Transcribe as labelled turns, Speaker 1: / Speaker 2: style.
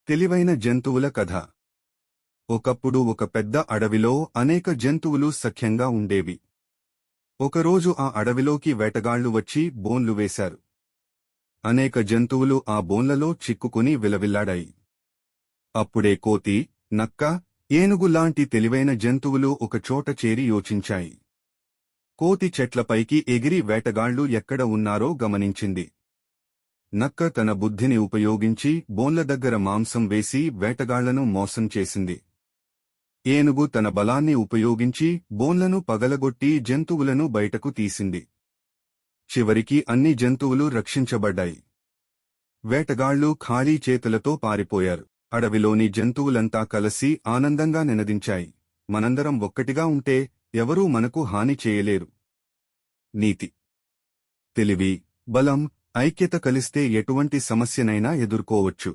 Speaker 1: తెలివైన జంతువుల కథ. ఒకప్పుడు ఒక పెద్ద అడవిలో అనేక జంతువులు సఖ్యంగా ఉండేవి. ఒకరోజు ఆ అడవిలోకి వేటగాళ్లు వచ్చి బోన్లు వేశారు. అనేక జంతువులు ఆ బోన్లలో చిక్కుకుని విలవిల్లాడాయి. అప్పుడే కోతి, నక్క, ఏనుగు లాంటి తెలివైన జంతువులు ఒకచోట చేరి యోచించాయి. కోతి చెట్లపైకి ఎగిరి వేటగాళ్లు ఎక్కడ ఉన్నారో గమనించింది. నక్క తన బుద్ధిని ఉపయోగించి బోన్ల దగ్గర మాంసం వేసి వేటగాళ్లను మోసం చేసింది. ఏనుగు తన బలాన్ని ఉపయోగించి బోన్లను పగలగొట్టి జంతువులను బయటకు తీసింది. చివరికి అన్ని జంతువులు రక్షించబడ్డాయి. వేటగాళ్లు ఖాళీ చేతులతో పారిపోయారు. అడవిలోని జంతువులంతా కలిసి ఆనందంగా నినదించాయి, మనందరం ఒక్కటిగా ఉంటే ఎవరూ మనకు హాని చేయలేరు. నీతి: తెలివి, బలం, ఐక్యత కలిస్తే ఎటువంటి సమస్యనైనా ఎదుర్కోవచ్చు.